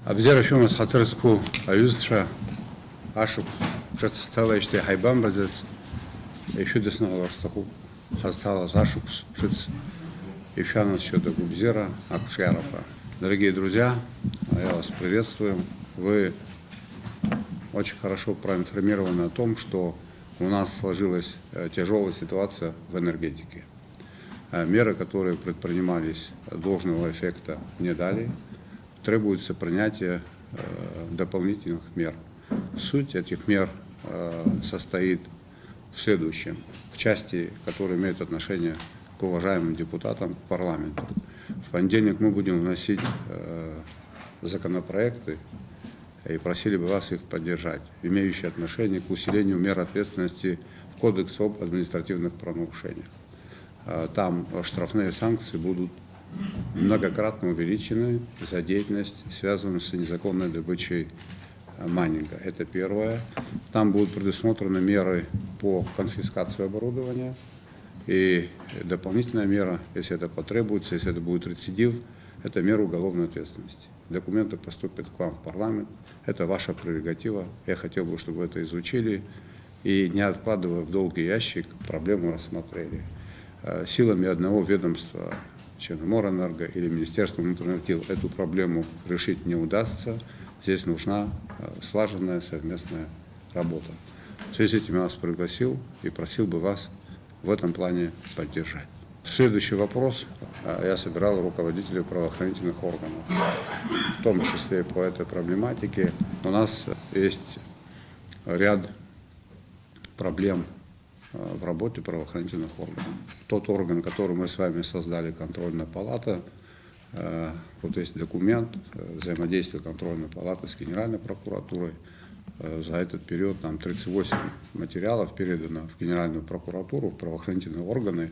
Абзер афимас хатырску аюзша ашук шац хатала иште хайбан базес эфюдес на ларстаху хастала ашукс шац эфянас счета губзера акшярапа. Дорогие друзья, я вас приветствую. Вы очень хорошо проинформированы о том, что у нас сложилась тяжелая ситуация в энергетике. Меры, которые предпринимались, должного эффекта не дали. Требуется принятие дополнительных мер. Суть этих мер состоит в следующем. В части, которая имеет отношение к уважаемым депутатам, к парламенту. В понедельник мы будем вносить законопроекты и просили бы вас их поддержать, имеющие отношение к усилению мер ответственности в Кодексе об административных правонарушениях. Там штрафные санкции будут многократно увеличены за деятельность, связанную с незаконной добычей майнинга. Это первое. Там будут предусмотрены меры по конфискации оборудования и дополнительная мера, если это потребуется, если это будет рецидив, это мера уголовной ответственности. Документы поступят к вам в парламент. Это ваша прерогатива. Я хотел бы, чтобы вы это изучили и, не откладывая в долгий ящик, проблему рассмотрели. Силами одного ведомства, Черноморэнерго или Министерства внутренних дел, эту проблему решить не удастся. Здесь нужна слаженная совместная работа. В связи с этим я вас пригласил и просил бы вас в этом плане поддержать. Следующий вопрос. Я собирал руководителей правоохранительных органов, в том числе и по этой проблематике. У нас есть ряд проблем в работе правоохранительных органов. Тот орган, который мы с вами создали, контрольная палата, вот есть документ взаимодействия контрольной палаты с Генеральной прокуратурой. За этот период нам 38 материалов передано в Генеральную прокуратуру, в правоохранительные органы.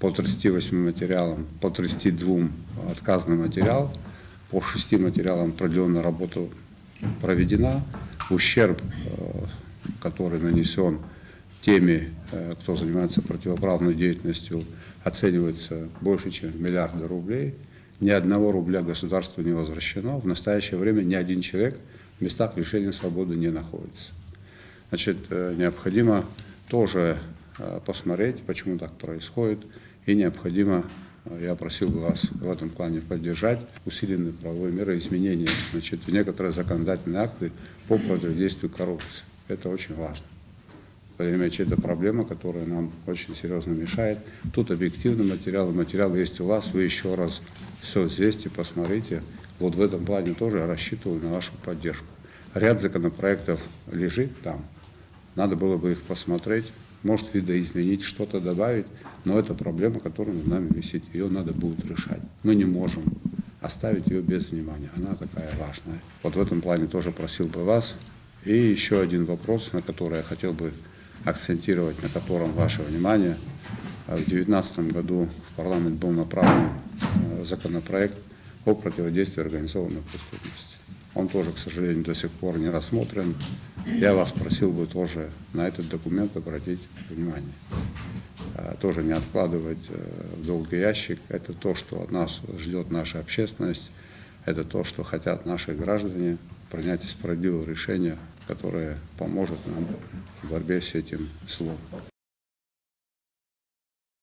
По 38 материалам, по 32 отказанный материал, по 6 материалам определенная работа проведена. Ущерб, который нанесен теми, кто занимается противоправной деятельностью, оценивается больше, чем в миллиарды рублей. Ни одного рубля государству не возвращено. В настоящее время ни один человек в местах лишения свободы не находится. Значит, необходимо тоже посмотреть, почему так происходит, и необходимо, я просил бы вас в этом плане поддержать усиленные правовые меры изменения, значит, некоторые законодательные акты по противодействию коррупции. Это очень важно. Понимаете, это проблема, которая нам очень серьезно мешает. Тут объективный материал есть у вас, вы еще раз все взвесьте, посмотрите. Вот в этом плане тоже я рассчитываю на вашу поддержку. Ряд законопроектов лежит там, надо было бы их посмотреть, может видоизменить, что-то добавить, но это проблема, которая над нами висит, ее надо будет решать. Мы не можем оставить ее без внимания, она такая важная. Вот в этом плане тоже просил бы вас. И еще один вопрос, на который я хотел бы акцентировать, на котором ваше внимание. В 2019 году в парламент был направлен законопроект о противодействии организованной преступности. Он тоже, к сожалению, до сих пор не рассмотрен. Я вас просил бы тоже на этот документ обратить внимание. Тоже не откладывать в долгий ящик. Это то, что от нас ждет наша общественность. Это то, что хотят наши граждане, принятие справедливого решения, которое поможет нам в борьбе с этим злом.